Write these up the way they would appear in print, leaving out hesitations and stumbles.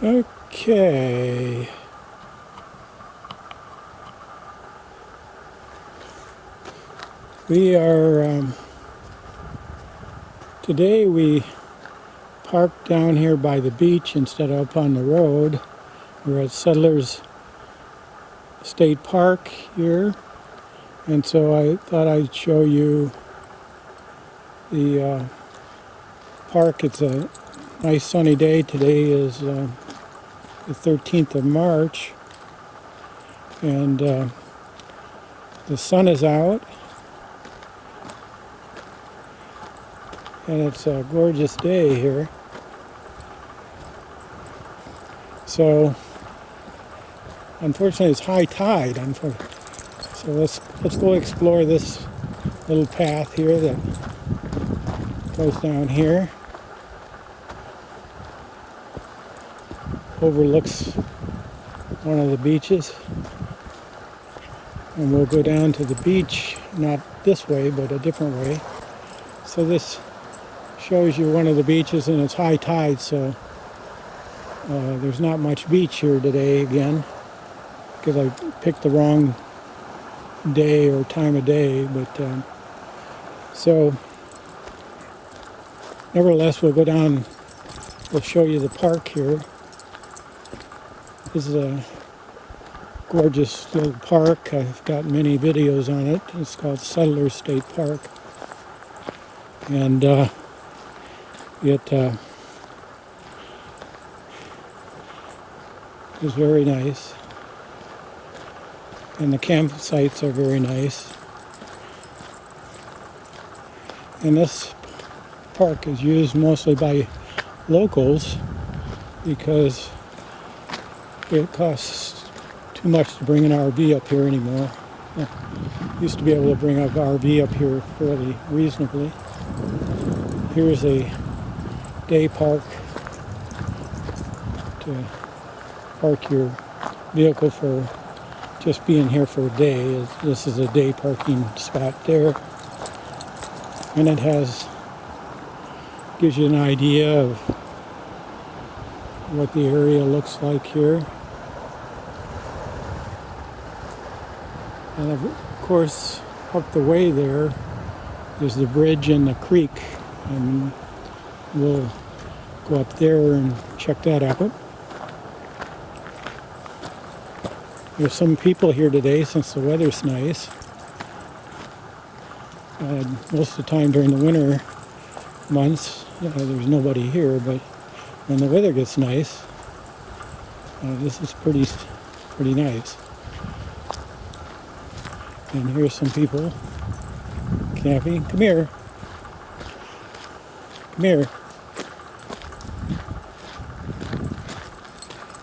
Okay. We are, today we parked down here by the beach instead of up on the road. We're at Settlers State Park here, and so I thought I'd show you the park. It's a nice sunny day. Today is the 13th of March, and the sun is out, and it's a gorgeous day here. So unfortunately it's high tide, so let's go explore this little path here that goes down here, overlooks one of the beaches, and we'll go down to the beach, not this way but a different way. So this shows you one of the beaches, and it's high tide, so there's not much beach here today again, because I picked the wrong day or time of day, but so nevertheless we'll go down, we'll show you the park here. This is a gorgeous little park. I've got many videos on it. It's called Settlers State Park, and it is very nice, and the campsites are very nice. And this park is used mostly by locals because it costs too much to bring an RV up here anymore. Used to be able to bring an RV up here fairly reasonably. Here's a day park to park your vehicle for just being here for a day. This is a day parking spot there, and it gives you an idea of what the area looks like here. And of course, up the way there is the bridge and the creek, and we'll go up there and check that out. There's some people here today since the weather's nice. Most of the time during the winter months, there's nobody here, but when the weather gets nice, this is pretty nice. And here's some people camping. Come here. Come here.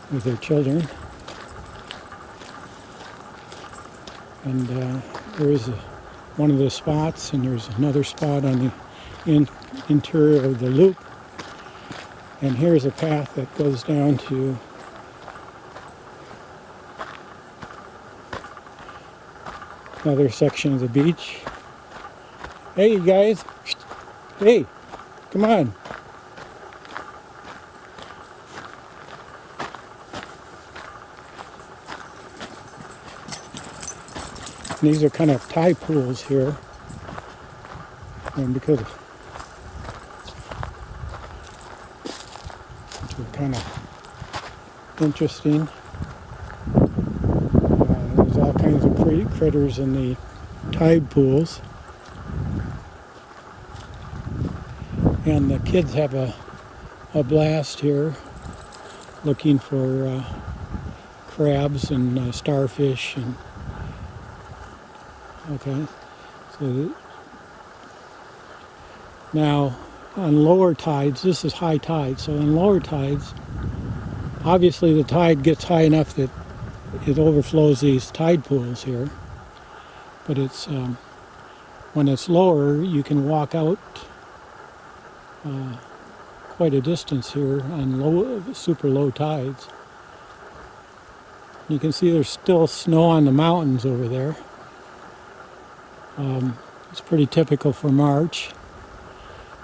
With their children. And there's one of the spots, and there's another spot on the interior of the loop. And here's a path that goes down to another section of the beach. Hey, you guys. Hey, come on. And these are kind of tide pools here, and because which are kind of interesting. There's all kinds of critters in the tide pools, and the kids have a blast here looking for crabs and starfish. And okay, so now on lower tides, this is high tide, so on lower tides, obviously the tide gets high enough that it overflows these tide pools here, but it's when it's lower, you can walk out quite a distance here on super low tides. You can see there's still snow on the mountains over there. It's pretty typical for March.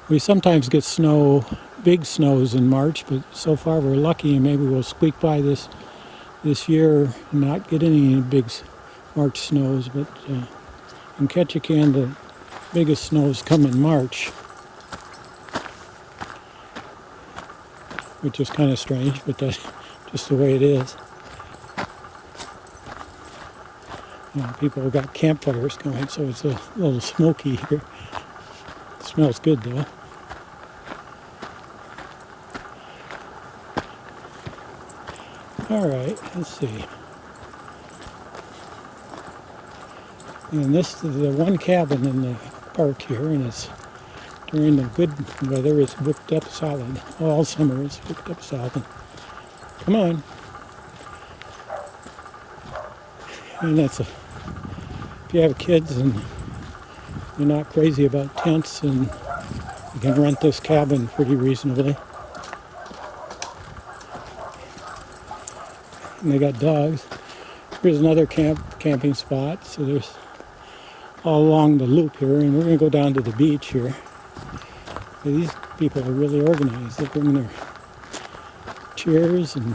We sometimes get snow big snows in March, but so far we're lucky, and maybe we'll squeak by this year and not get any big March snows. But in Ketchikan, the biggest snows come in March, which is kind of strange, but that's just the way it is. People have got campfires going, so it's a little smoky here. It smells good though. All right, let's see. And this is the one cabin in the park here, and it's during the good weather, it's booked up solid. All summer it's booked up solid. Come on. And that's if you have kids and you're not crazy about tents, and you can rent this cabin pretty reasonably. And they got dogs. Here's another camping spot. So there's all along the loop here, and we're going to go down to the beach here. These people are really organized. They bring their chairs and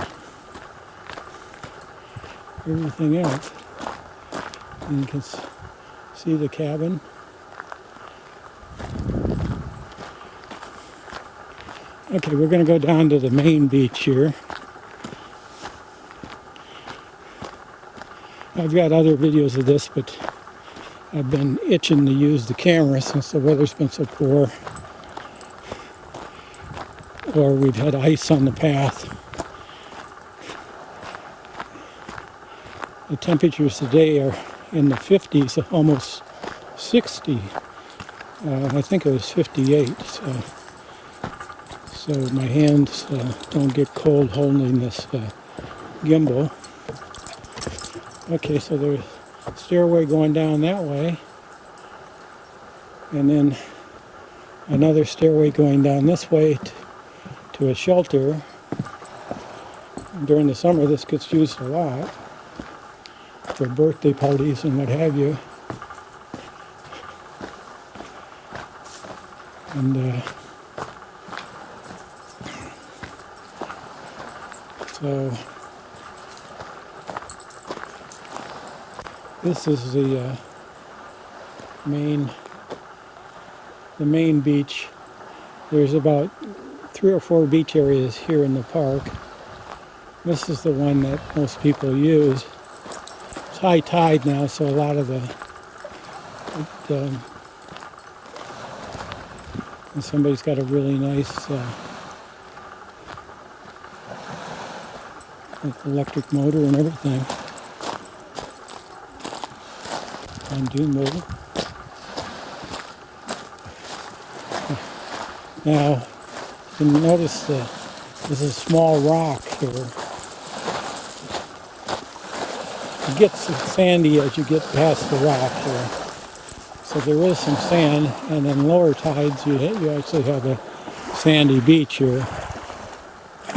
everything else. And you can see the cabin. Okay, we're going to go down to the main beach here. I've got other videos of this, but I've been itching to use the camera since the weather's been so poor. Or we've had ice on the path. The temperatures today are in the 50s, almost 60. I think it was 58. So my hands don't get cold holding this gimbal. Okay, so there's a stairway going down that way, and then another stairway going down this way to a shelter. During the summer, this gets used a lot for birthday parties and what have you. And so this is the main beach. There's about 3 or 4 beach areas here in the park. This is the one that most people use. It's high tide now, so a lot of and somebody's got a really nice electric motor and everything. Undo motor. Now, you can notice that there's a small rock here. It gets sandy as you get past the rock here. So there is some sand, and then lower tides you actually have a sandy beach here.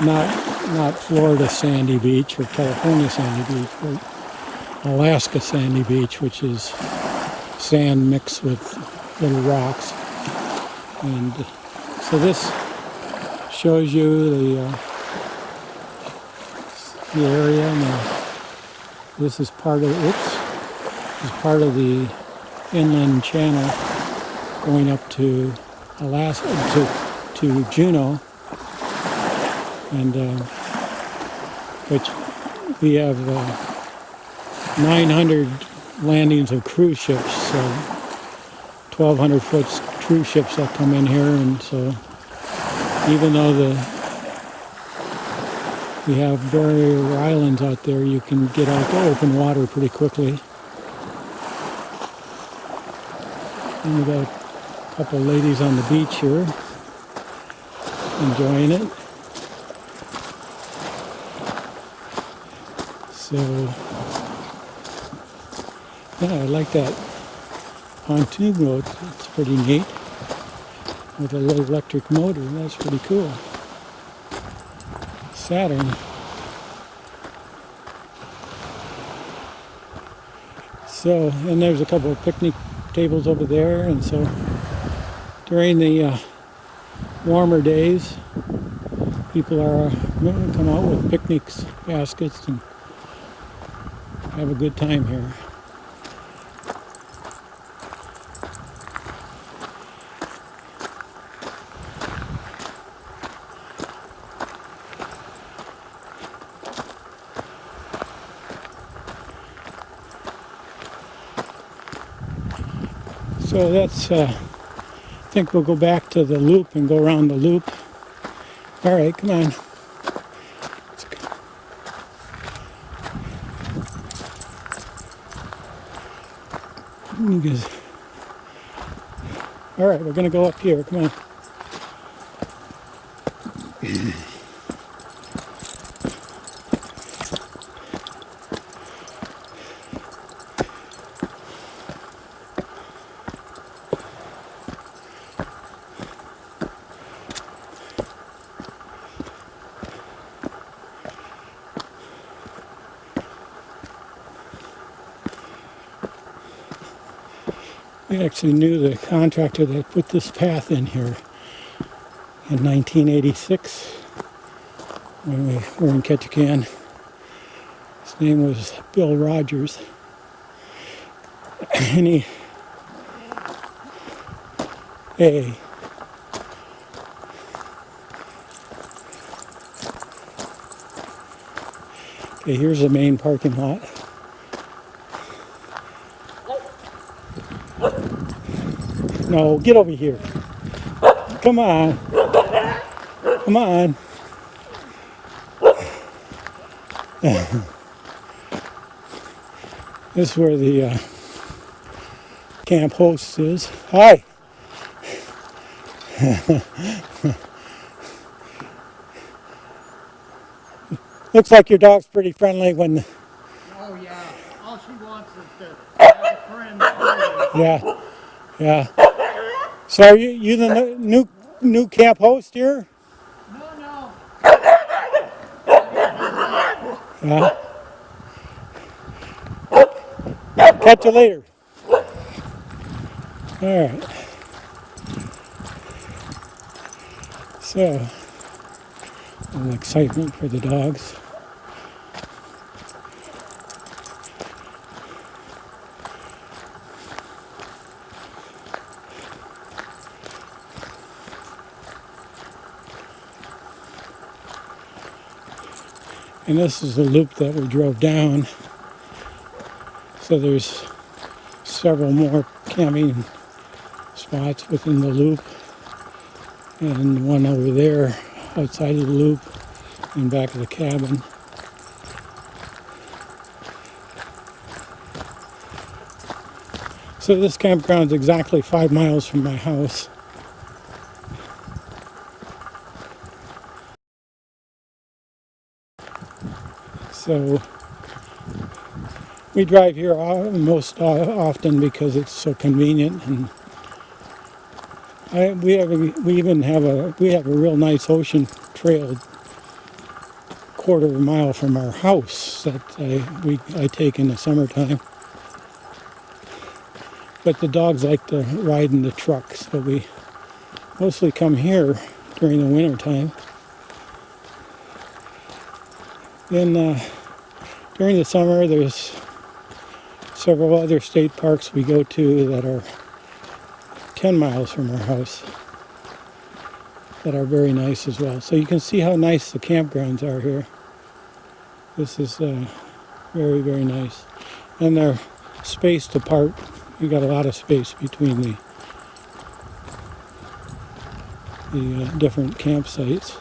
Not Florida sandy beach or California sandy beach, but Alaska sandy beach, which is sand mixed with little rocks. And so this shows you the area. And this is part of the inland channel going up to Alaska, to Juneau, and which we have 900 landings of cruise ships, so 1,200-foot cruise ships that come in here, and so even though we have barrier islands out there, you can get out to open water pretty quickly. And we got a couple ladies on the beach here enjoying it. So, yeah, I like that pontoon boat. It's pretty neat with a little electric motor. That's pretty cool. Saturn. So, and there's a couple of picnic tables over there, and so during the warmer days, people are come out with picnics, baskets, and have a good time here. So that's, I think we'll go back to the loop and go around the loop. All right, come on. All right, we're going to go up here. Come on. We actually knew the contractor that put this path in here in 1986 when we were in Ketchikan. His name was Bill Rogers. And he, okay, here's the main parking lot. No, get over here. Come on. Come on. This is where the camp host is. Hi. Looks like your dog's pretty friendly when... Oh yeah, all she wants is to have a friend. Yeah, yeah. So are you the new camp host here? No. Yeah. Catch you later. All right. So, a little excitement for the dogs. And this is the loop that we drove down. So there's several more camping spots within the loop. And one over there outside of the loop in back of the cabin. So this campground is exactly 5 miles from my house. So we drive here most often because it's so convenient, and we have a real nice ocean trail quarter of a mile from our house that I take in the summertime. But the dogs like to ride in the truck, so we mostly come here during the winter time. Then during the summer, there's several other state parks we go to that are 10 miles from our house that are very nice as well. So you can see how nice the campgrounds are here. This is very, very nice. And they're spaced apart. You got a lot of space between the different campsites.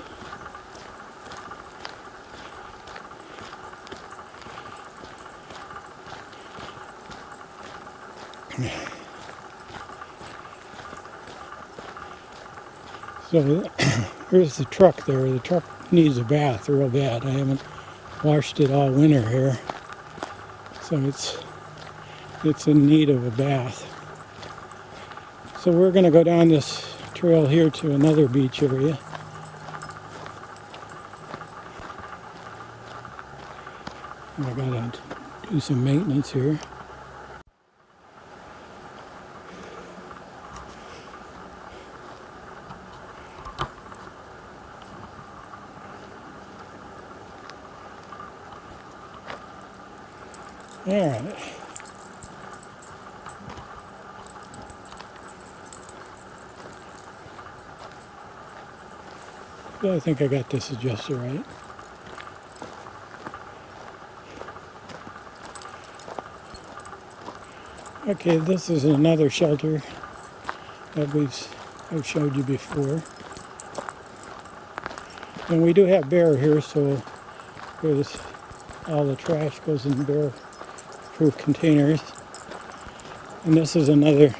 So here's the truck there. The truck needs a bath real bad. I haven't washed it all winter here. So it's in need of a bath. So we're going to go down this trail here to another beach area. I gotta do some maintenance here. Alright. Yeah, I think I got this adjusted right. Okay, this is another shelter that I've showed you before. And we do have bear here, so there's all the trash goes in bear-proof containers. And this is another.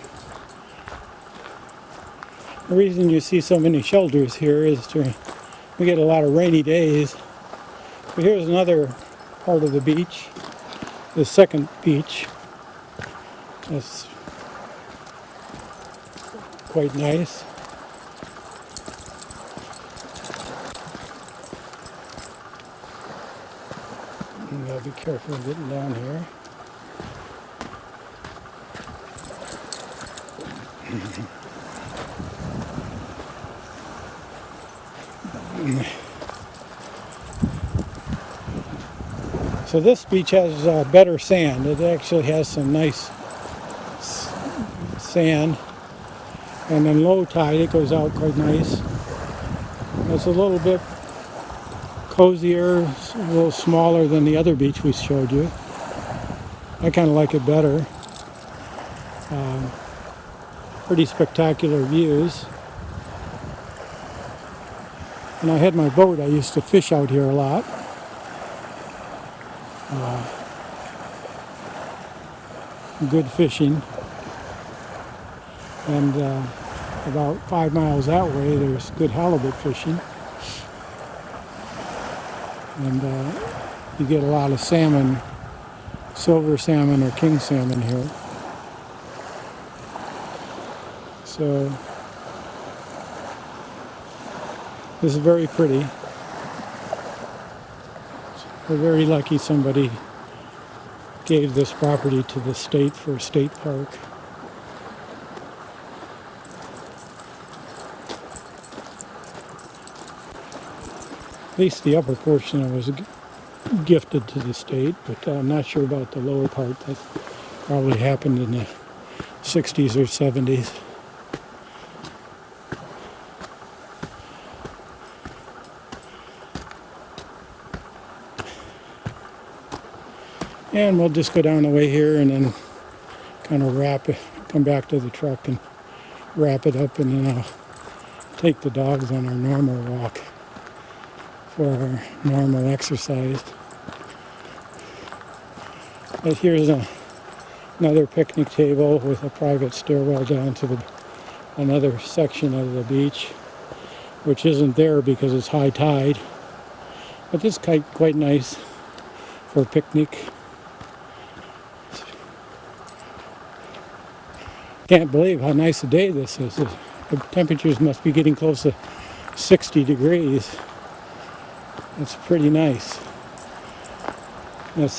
The reason you see so many shelters here is we get a lot of rainy days. But here's another part of the beach, the second beach. That's quite nice. You gotta be careful getting down here. So this beach has better sand. It actually has some nice sand, and then low tide it goes out quite nice. It's a little bit cozier, a little smaller than the other beach we showed you. I kind of like it better. Pretty spectacular views. When I had my boat, I used to fish out here a lot. Good fishing. And about 5 miles that way, there's good halibut fishing. And you get a lot of salmon, silver salmon or king salmon here. So this is very pretty. We're very lucky somebody gave this property to the state for a state park. At least the upper portion of it was gifted to the state, but I'm not sure about the lower part. That probably happened in the 60s or 70s. And we'll just go down the way here and then kind of wrap it, come back to the truck and wrap it up, and then I'll take the dogs on our normal walk for our normal exercise. But here's another picnic table with a private stairwell down to another section of the beach, which isn't there because it's high tide. But this is quite nice for a picnic. Can't believe how nice a day this is. The temperatures must be getting close to 60 degrees. It's pretty nice. And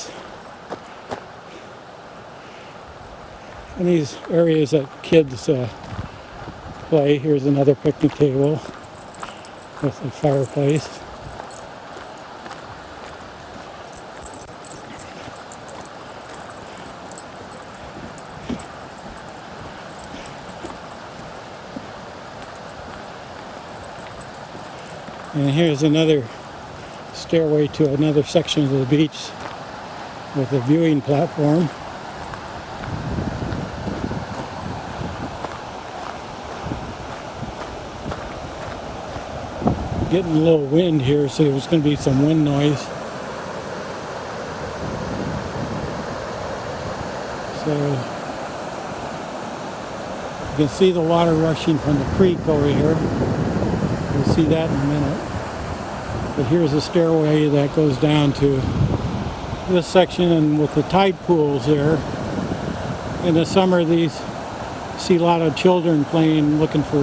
these areas that kids play. Here's another picnic table with a fireplace. And here's another stairway to another section of the beach with a viewing platform. Getting a little wind here, so there's going to be some wind noise. So you can see the water rushing from the creek over here. We'll see that in a minute. But here's a stairway that goes down to this section, and with the tide pools there. In the summer, see a lot of children playing, looking for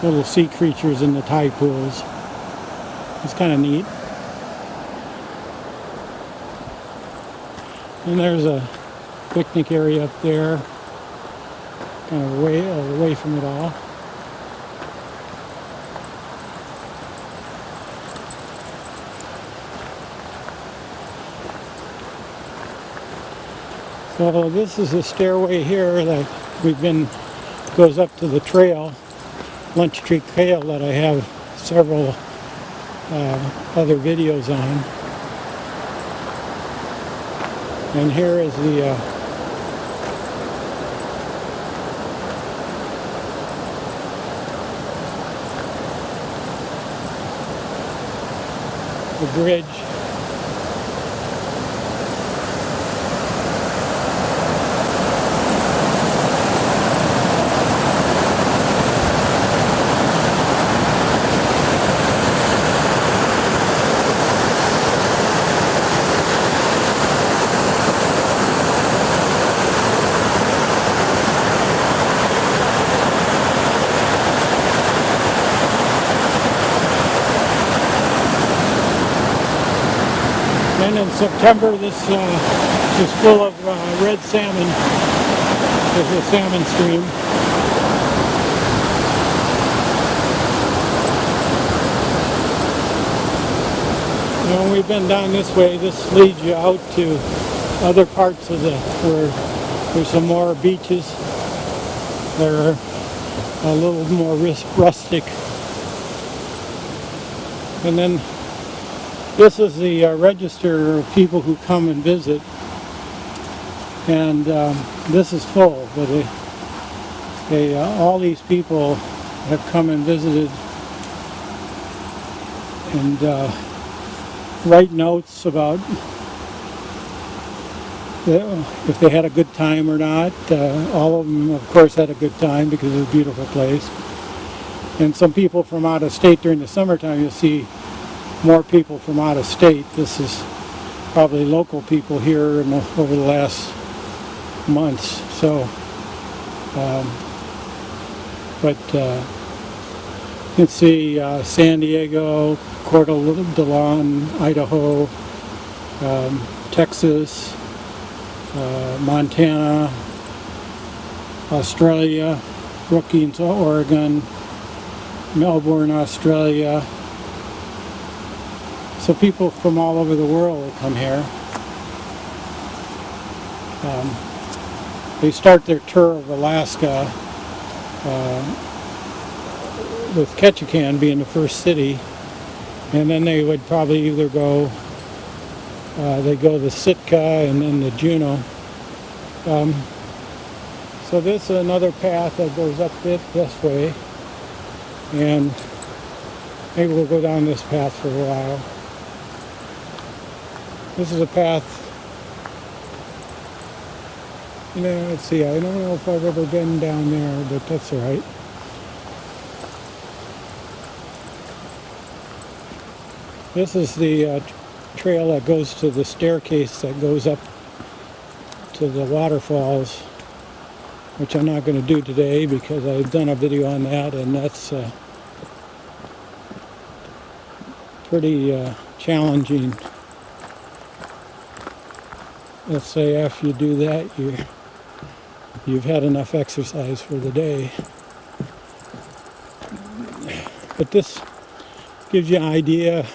little sea creatures in the tide pools. It's kind of neat. And there's a picnic area up there, kind of away from it all. So this is a stairway here that goes up to the trail, Lunch Tree Trail, that I have several other videos on. And here is the bridge. And in September, this is full of red salmon. There's a salmon stream. And when we've been down this way, this leads you out to other parts of where there's some more beaches that are a little more rustic. And then this is the register of people who come and visit, and this is full, but all these people have come and visited and write notes about if they had a good time or not. All of them, of course, had a good time because it's a beautiful place. And some people from out of state during the summertime, you'll see more people from out of state. This is probably local people here over the last months. So, you can see San Diego, Coeur d'Alene, Idaho, Texas, Montana, Australia, Brookings, Oregon, Melbourne, Australia. So people from all over the world will come here. They start their tour of Alaska with Ketchikan being the first city, and then they would probably either they go to Sitka and then to Juneau. So this is another path that goes up this way, and maybe we'll go down this path for a while. This is a path, let's see, I don't know if I've ever been down there, but that's all right. This is the trail that goes to the staircase that goes up to the waterfalls, which I'm not going to do today because I've done a video on that, and that's pretty challenging. Let's say after you do that, you've had enough exercise for the day. But this gives you an idea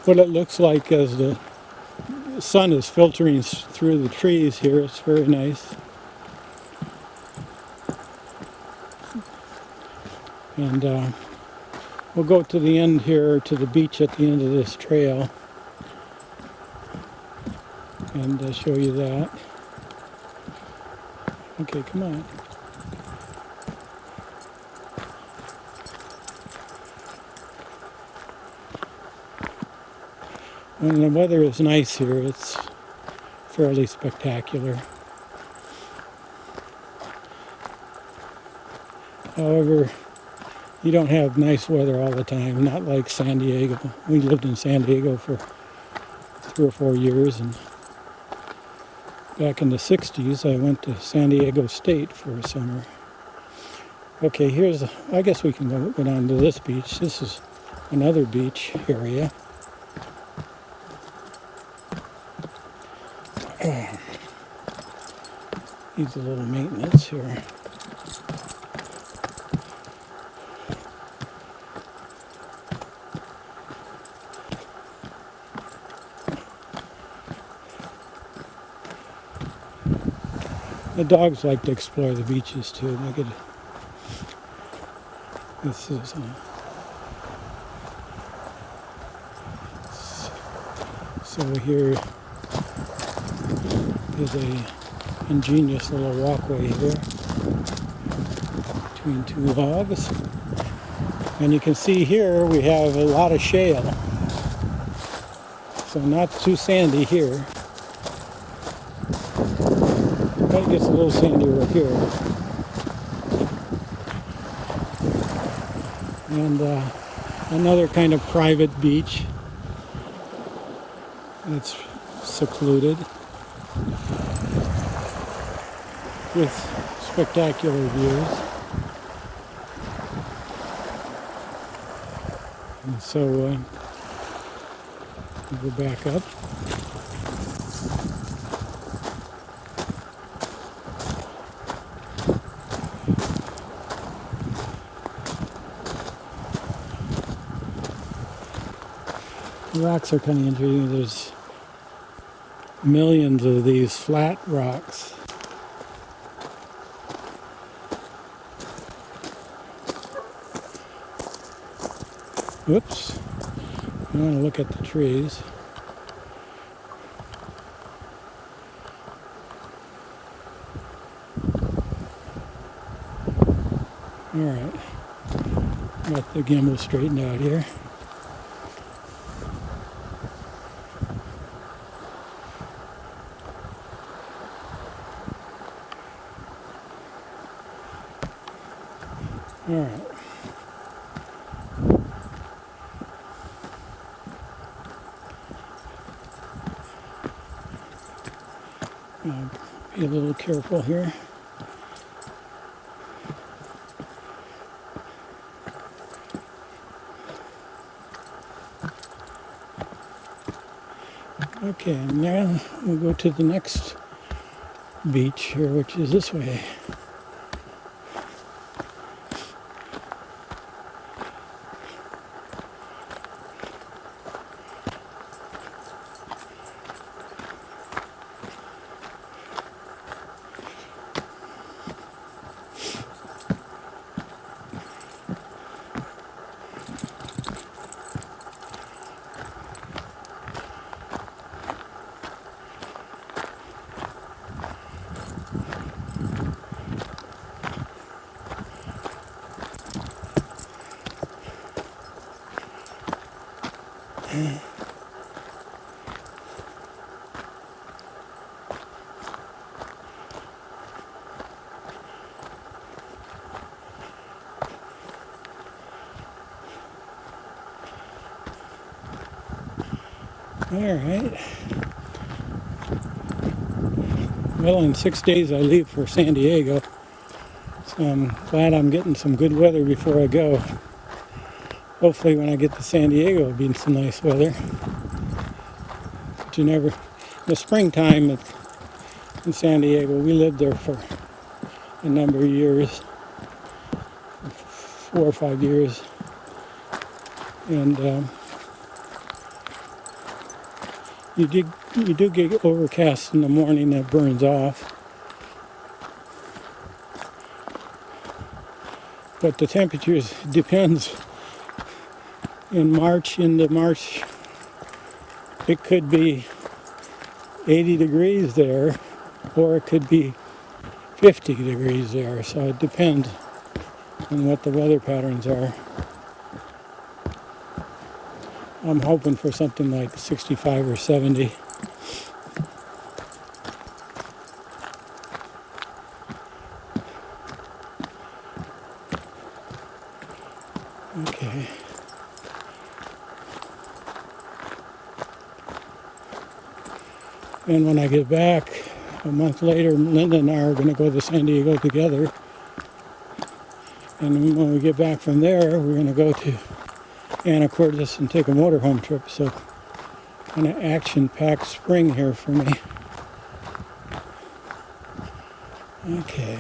what it looks like as the sun is filtering through the trees here. It's very nice. And we'll go to the end here, to the beach at the end of this trail, and show you that. Okay, come on. When the weather is nice here, it's fairly spectacular. However, you don't have nice weather all the time, not like San Diego. We lived in San Diego for 3 or 4 years, and back in the 60s I went to San Diego State for a summer. Okay, I guess we can go down to this beach. This is another beach area. Needs a little maintenance here. The dogs like to explore the beaches too. Look at this is so here is a ingenious little walkway here between two logs, and you can see here we have a lot of shale, so not too sandy here, but it gets a little sandier here. And another kind of private beach that's secluded with spectacular views. And so we'll go back up. The rocks are kind of interesting. There's millions of these flat rocks. Whoops. I want to look at the trees. Alright. Got the gimbal straightened out here. Alright. Be a little careful here. Okay, now we'll go to the next beach here, which is this way. All right. Well, in 6 days I leave for San Diego, so I'm glad I'm getting some good weather before I go. Hopefully when I get to San Diego it'll be some nice weather. But you never, the springtime in San Diego, we lived there for a number of years, 4 or 5 years, and you do get overcast in the morning that burns off. But the temperatures depends. In March, into March, it could be 80 degrees there, or it could be 50 degrees there. So it depends on what the weather patterns are. I'm hoping for something like 65 or 70. Okay. And when I get back a month later, Linda and I are going to go to San Diego together. And when we get back from there, we're going to go to Anacortes and take a motorhome trip. So kind of action-packed spring here for me. Okay.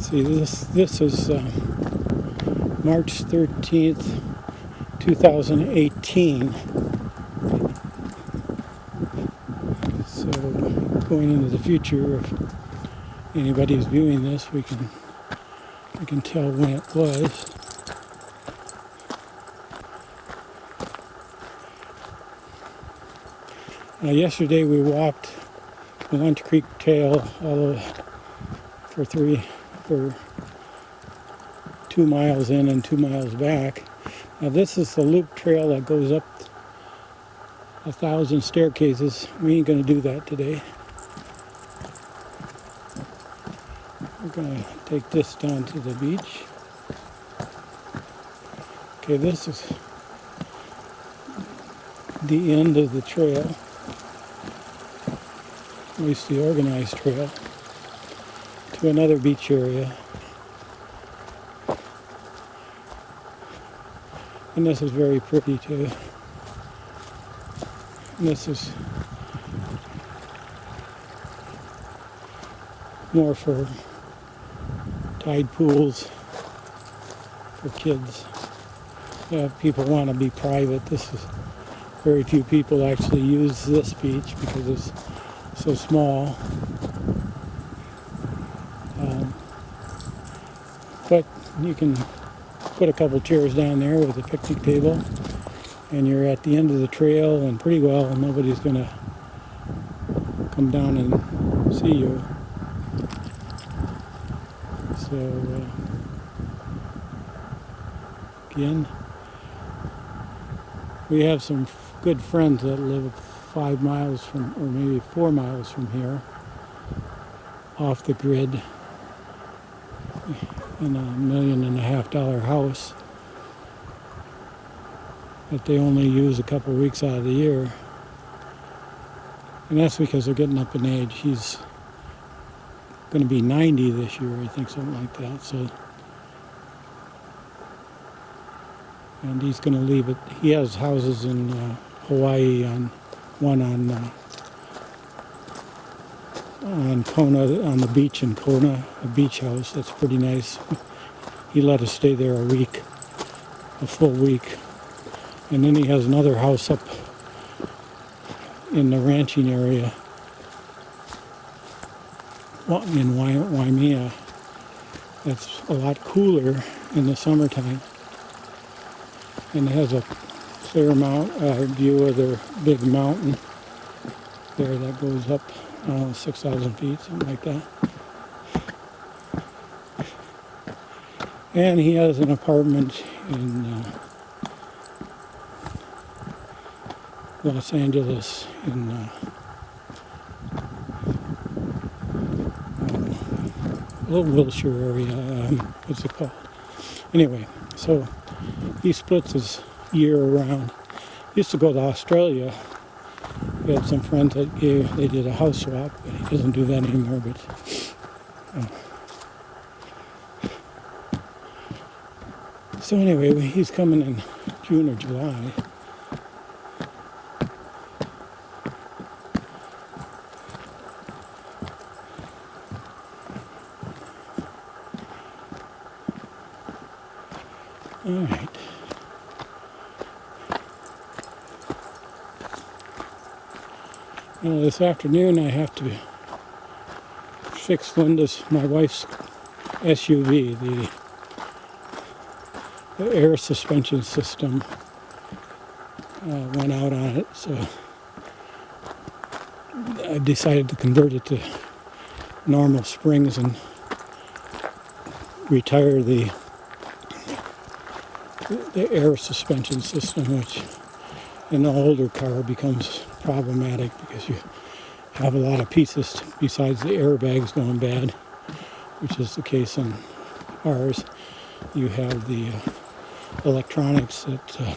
See, this is March 13th, 2018. So going into the future, if anybody's viewing this, we can tell when it was. Yesterday we walked the Lunch Creek Trail all the, for 2 miles in and 2 miles back. Now this is the loop trail that goes up 1,000 staircases. We ain't gonna do that today. We're gonna take this down to the beach. Okay, this is the end of the trail, at least the organized trail, to another beach area. And this is very pretty too. And this is more for tide pools for kids. People want to be private. This is very few people actually use this beach because it's so small. But you can put a couple chairs down there with a picnic table, and you're at the end of the trail, and pretty well nobody's going to come down and see you. So again, we have some good friends that live 5 miles from, or maybe 4 miles from here, off the grid, in a $1.5 million house that they only use a couple of weeks out of the year. And that's because they're getting up in age. He's going to be 90 this year, I think, something like that. So, and he's going to leave it. He has houses in Hawaii, one on Kona, on the beach in Kona, a beach house that's pretty nice. He let us stay there a full week. And then he has another house up in the ranching area in Waimea that's a lot cooler in the summertime. And it has a clear view of the big mountain there that goes up 6,000 feet, something like that. And he has an apartment in Los Angeles, in little Wilshire area. What's it called? Anyway, so he splits his year around. He used to go to Australia. He had some friends that they did a house swap, but he doesn't do that anymore. But so anyway, he's coming in June or July. All right. Well, this afternoon I have to fix my wife's SUV. The air suspension system went out on it, so I decided to convert it to normal springs and retire the air suspension system, which in an older car becomes problematic because you have a lot of pieces besides the airbags going bad, which is the case in ours. You have the electronics that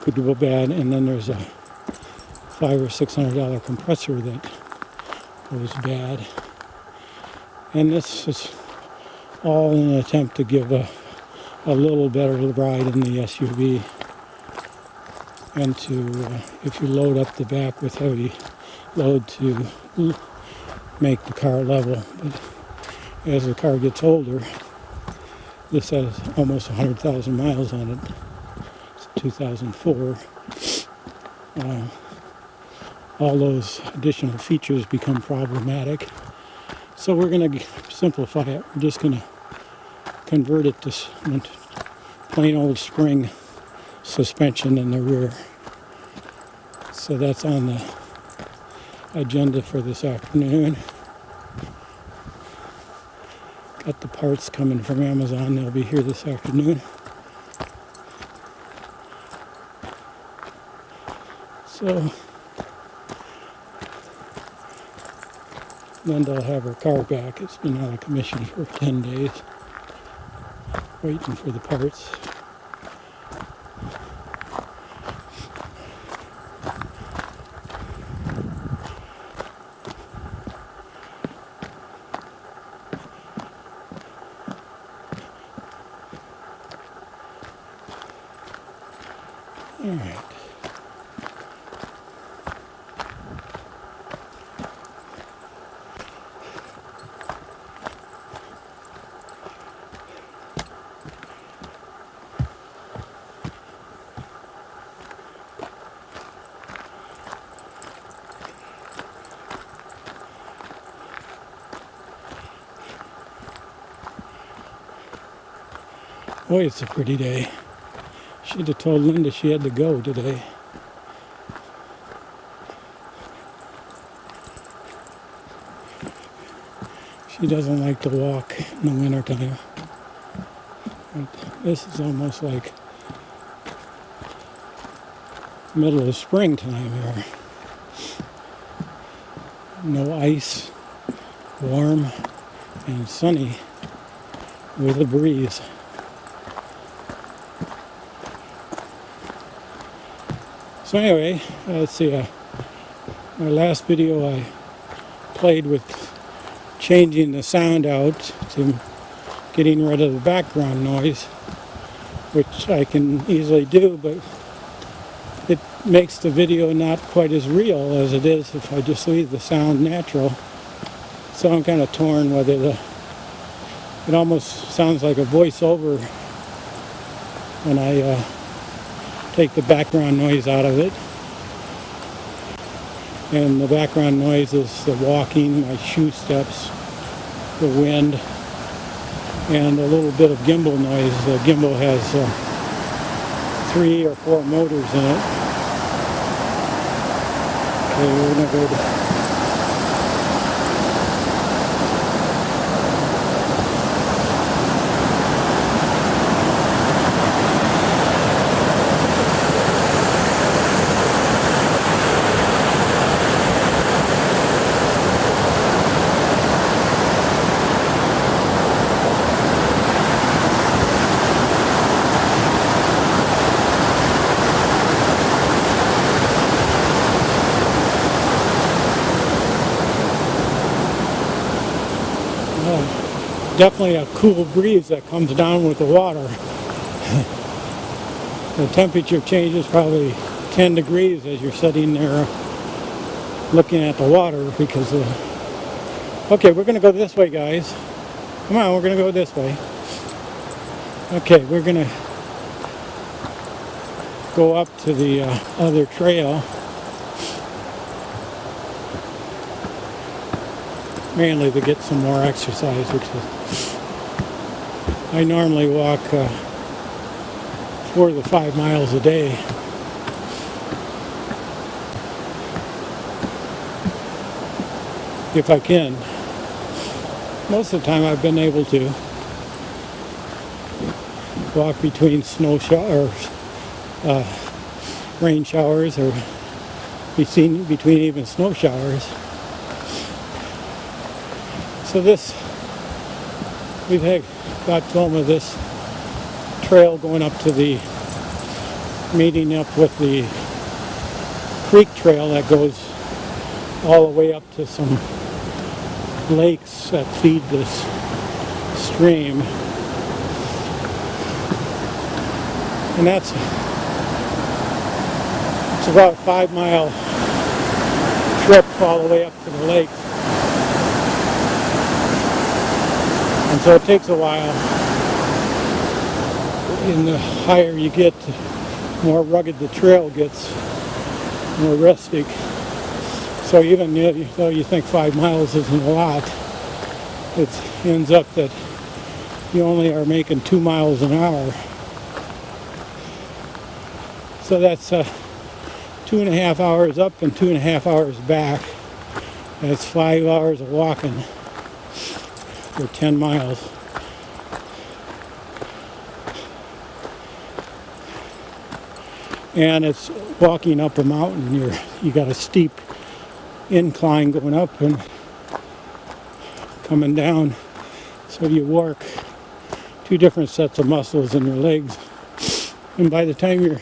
could go bad, and then there's a $500 or $600 compressor that goes bad. And this is all in an attempt to give a little better ride in the SUV, and to, if you load up the back with heavy load, to make the car level. But as the car gets older. This has almost 100,000 miles on it. It's 2004. All those additional features become problematic. So we're going to simplify it. We're just going to convert it to plain old spring suspension in the rear. So that's on the agenda for this afternoon. Got the parts coming from Amazon. They'll be here this afternoon. So then they'll have her car back. It's been out of commission for 10 days, waiting for the parts. All right. Boy, it's a pretty day. Should have told Linda she had to go today. She doesn't like to walk in the wintertime. But this is almost like middle of springtime here. No ice, warm and sunny with a breeze. So anyway, let's see, my last video I played with changing the sound out to getting rid of the background noise, which I can easily do, but it makes the video not quite as real as it is if I just leave the sound natural. So I'm kind of torn whether it almost sounds like a voiceover when I take the background noise out of it. And the background noise is the walking, my shoe steps, the wind, and a little bit of gimbal noise. The gimbal has 3 or 4 motors in it. Okay, we're going to go to definitely a cool breeze that comes down with the water. The temperature changes probably 10 degrees as you're sitting there looking at the water because okay, we're going to go this way, guys. Come on, we're going to go this way. Okay, we're going to go up to the other trail. Mainly to get some more exercise, which is, I normally walk 4 to 5 miles a day. If I can. Most of the time I've been able to walk between snow showers, rain showers, or between even snow showers. So we've got film of this trail going up to the, meeting up with the creek trail that goes all the way up to some lakes that feed this stream. And it's about a 5-mile trip all the way up to the lake. And so it takes a while. And the higher you get, the more rugged the trail gets, more rustic. So even though you think 5 miles isn't a lot, it ends up that you only are making 2 miles an hour. So that's 2.5 hours up and 2.5 hours back. That's 5 hours of walking for 10 miles. And it's walking up a mountain. You got a steep incline going up and coming down. So you work 2 different sets of muscles in your legs. And by the time you're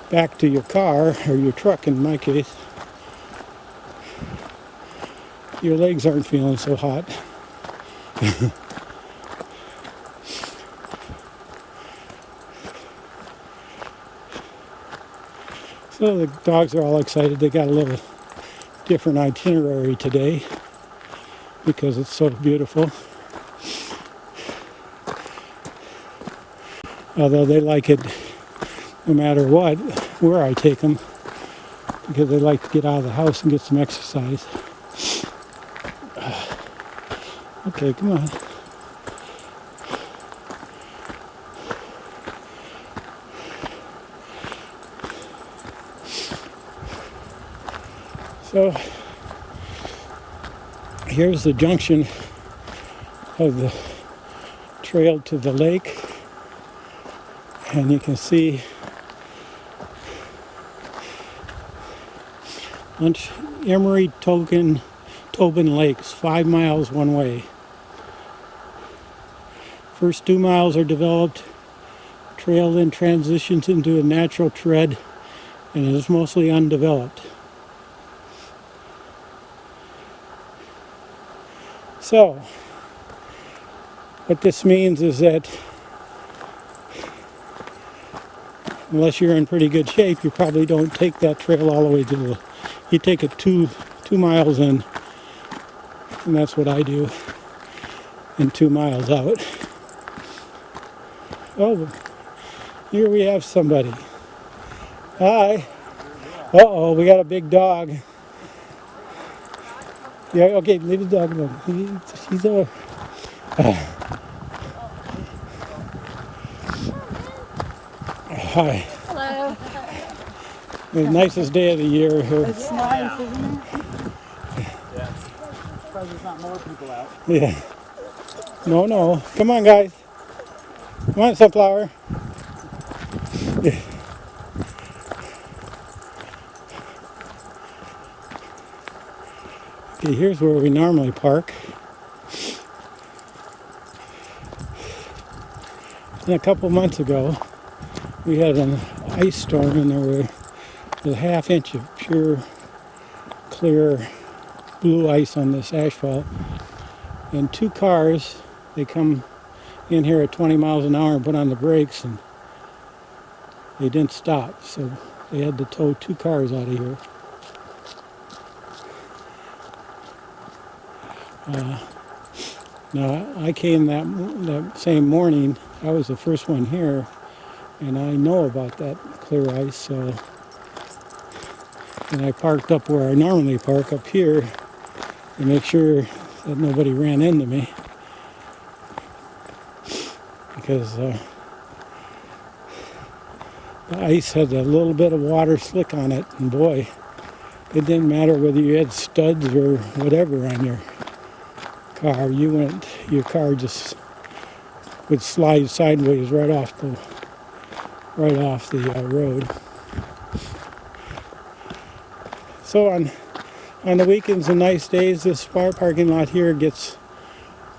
back to your car, or your truck in my case, your legs aren't feeling so hot. So the dogs are all excited. They got a little different itinerary today because it's so beautiful. Although they like it no matter what, where I take them, because they like to get out of the house and get some exercise. Okay, come on. So here's the junction of the trail to the lake, and you can see Emery Tobin Lakes, 5 miles one way. First 2 miles are developed. Trail then transitions into a natural tread and is mostly undeveloped. So, what this means is that unless you're in pretty good shape, you probably don't take that trail all the way to the... You take it 2 miles in, and that's what I do, and 2 miles out. Oh, here we have somebody. Hi. Uh-oh, we got a big dog. Yeah, okay, leave the dog alone. She's over. Hi. Hello. The nicest day of the year here. It's nice, isn't it? Yeah. Surprised there's not more people out. Yeah. No. Come on, guys. Come on, Sunflower. Yeah. Okay, here's where we normally park. And a couple months ago, we had an ice storm, and there was a half-inch of pure, clear, blue ice on this asphalt. And 2 cars, they come in here at 20 miles an hour and put on the brakes, and they didn't stop. So they had to tow 2 cars out of here. Now, I came that same morning. I was the first one here, and I know about that clear ice, so... And I parked up where I normally park, up here, to make sure that nobody ran into me. Because the ice had a little bit of water slick on it, and boy, it didn't matter whether you had studs or whatever on your car. Your car just would slide sideways right off the road. So on the weekends and nice days, this parking lot here gets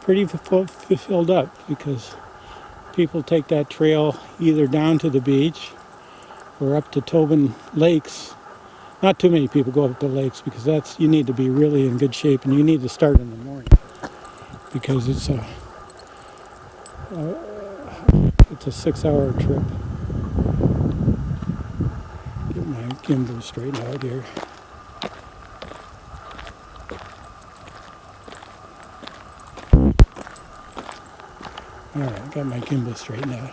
pretty filled up because people take that trail either down to the beach or up to Tobin Lakes. Not too many people go up to lakes because you need to be really in good shape, and you need to start in the morning because it's a 6-hour trip. Get my gimbal straightened out here. Alright, got my gimbal straightened out.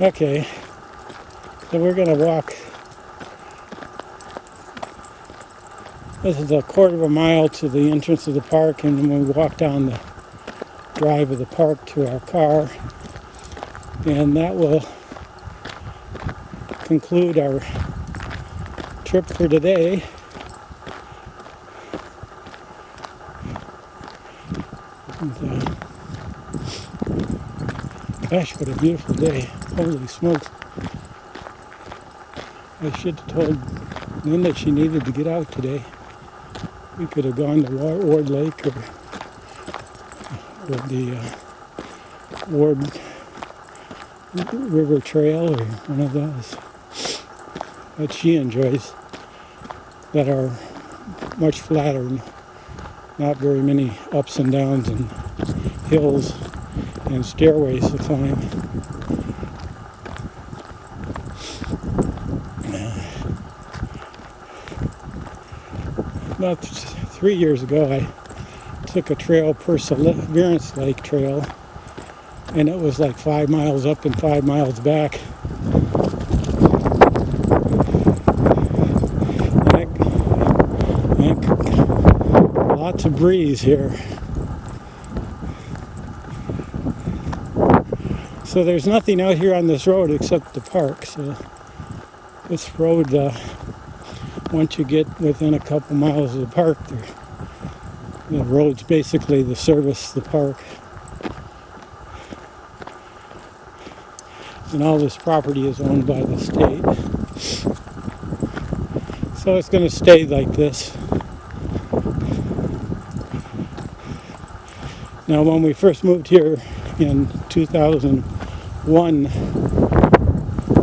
Okay, so we're going to walk. This is a quarter of a mile to the entrance of the park, and then we walk down the drive of the park to our car, and that will conclude our trip for today. And, gosh, what a beautiful day. Holy smokes. I should have told Lynn that she needed to get out today. We could have gone to Ward Lake or the Ward River Trail or one of those that she enjoys that are much flatter and not very many ups and downs and hills and stairways to climb. About 3 years ago, I took a trail, Perseverance Lake Trail, and it was like 5 miles up and 5 miles back. And lots of breeze here. So there's nothing out here on this road except the park. So this road, once you get within a couple miles of the park, the road's basically the service the park. And all this property is owned by the state. So it's going to stay like this. Now, when we first moved here in 2001,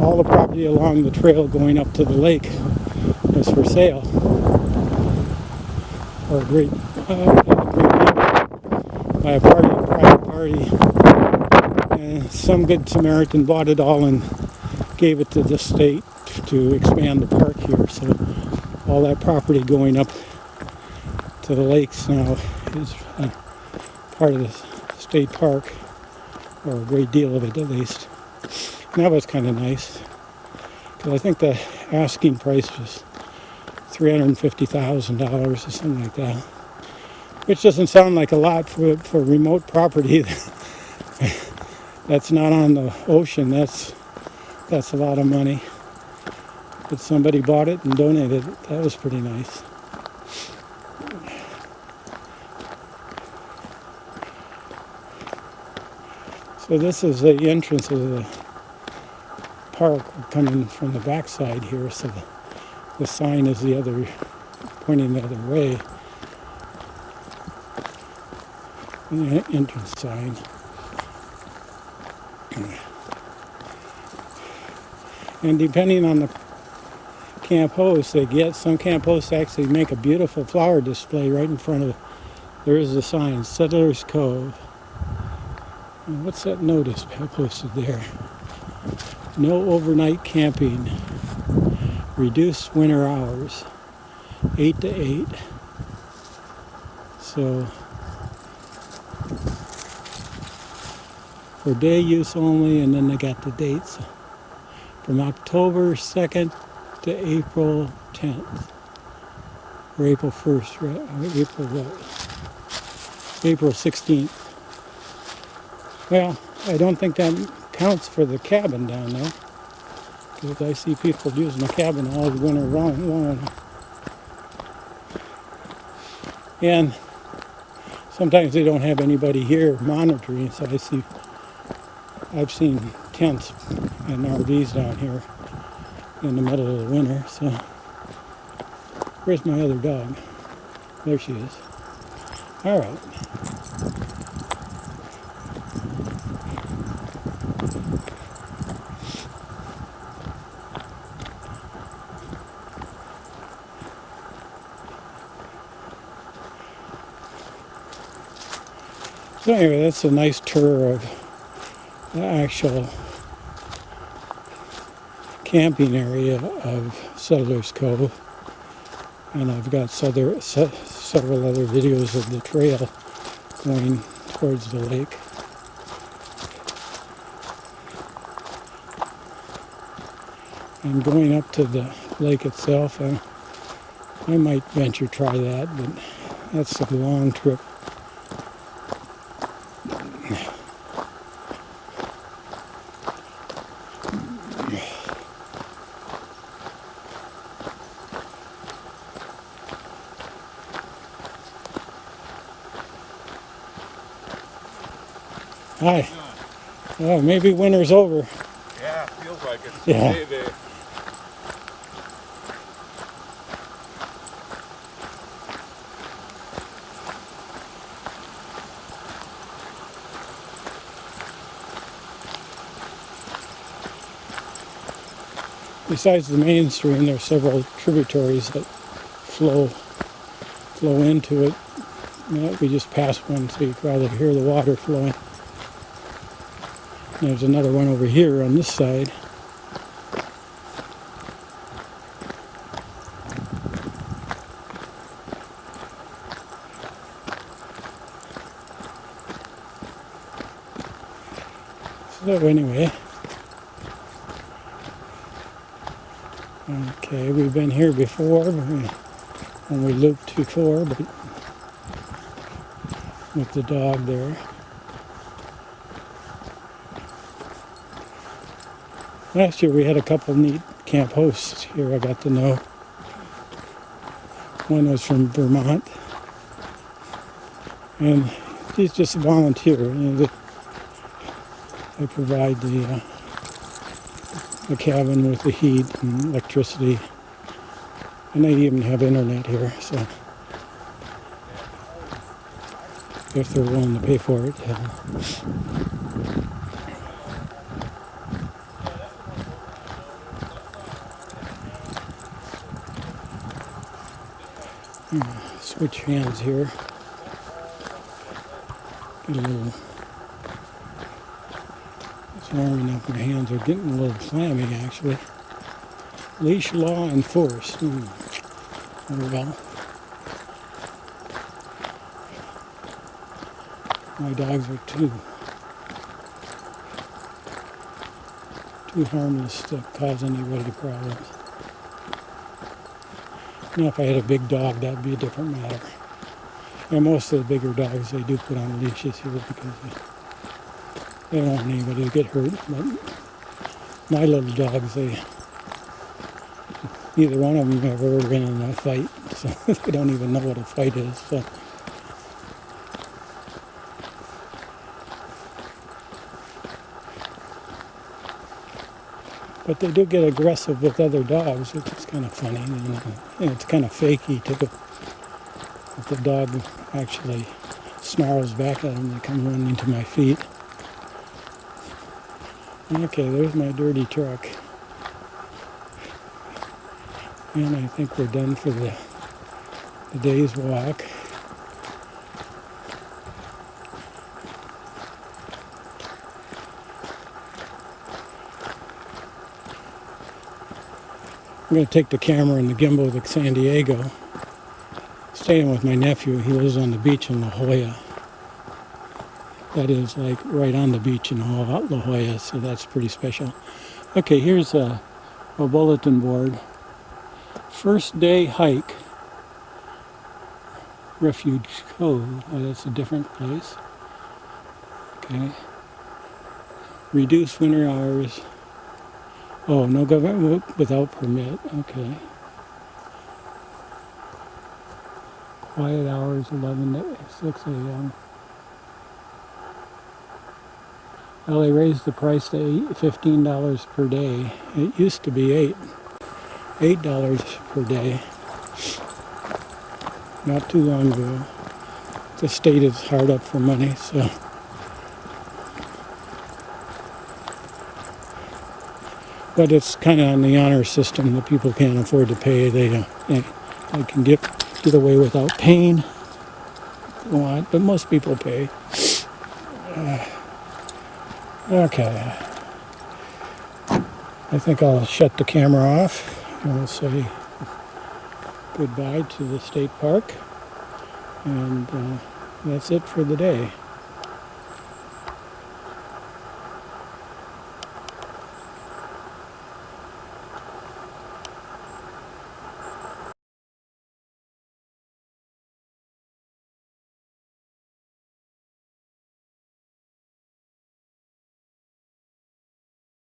all the property along the trail going up to the lake was for sale. Or a great deal by a private party. And some good Samaritan bought it all and gave it to the state to expand the park here. So all that property going up to the lakes now is part of the state park, or a great deal of it at least. And that was kind of nice, because I think the asking price was $350,000 or something like that, which doesn't sound like a lot for remote property that's not on the ocean. That's a lot of money. But somebody bought it and donated it. That was pretty nice. So this is the entrance of the park. We're coming from the backside here, so the sign is pointing the other way. The entrance sign. And depending on the camp host they get, some camp hosts actually make a beautiful flower display right in front of, there is a sign, Settlers Cove. And what's that notice posted there? No overnight camping. Reduced winter hours. 8 to 8. So, for day use only, and then they got the dates. From October 2nd to April 10th. Or April 1st, right? April 16th. Well, I don't think that counts for the cabin down there, because I see people using the cabin all the winter long. And sometimes they don't have anybody here monitoring, so I've seen tents and RVs down here in the middle of the winter. So where's my other dog? There she is. All right. So anyway, that's a nice tour of the actual camping area of Settlers Cove. And I've got several other videos of the trail going towards the lake. And going up to the lake itself, I might venture try that, but that's a long trip. Hi. Oh, maybe winter's over. Yeah, feels like it. Yeah. Maybe. Besides the main stream, there are several tributaries that flow into it. Yeah, we just passed one, so you can probably hear the water flowing. There's another one over here on this side. So anyway, okay, we've been here before when we looped before, but with the dog there. Last year we had a couple neat camp hosts here I got to know. One was from Vermont, and he's just a volunteer. You know, they provide the cabin with the heat and electricity, and they even have internet here, so if they're willing to pay for it. Switch hands here. Get a little. It's warm enough. My hands are getting a little clammy, actually. Leash law enforced. Oh well. My dogs are too harmless to cause anybody problems. Now, if I had a big dog, that'd be a different matter. And most of the bigger dogs, they do put on leashes here because they don't want anybody to get hurt. But my little dogs, neither one of them have ever been in a fight, so they don't even know what a fight is. So. But they do get aggressive with other dogs, which is kind of funny. And it's kind of fakey too. If the dog actually snarls back at them, they come running to my feet. Okay, there's my dirty truck. And I think we're done for the day's walk. I'm going to take the camera and the gimbal to San Diego. Staying with my nephew. He lives on the beach in La Jolla. That is like right on the beach in La Jolla, so that's pretty special. Okay, here's a bulletin board. First day hike. Refuge Cove. Oh, that's a different place. Okay. Reduce winter hours. Oh, no government without permit. Okay. Quiet hours 11 to 6 a.m. Well, they raised the price to $15 per day. It used to be $8 per day. Not too long ago. The state is hard up for money, so. But it's kind of on the honor system that people can't afford to pay. They can get away without paying if they want, but most people pay. Okay. I think I'll shut the camera off and we'll say goodbye to the state park. And that's it for the day.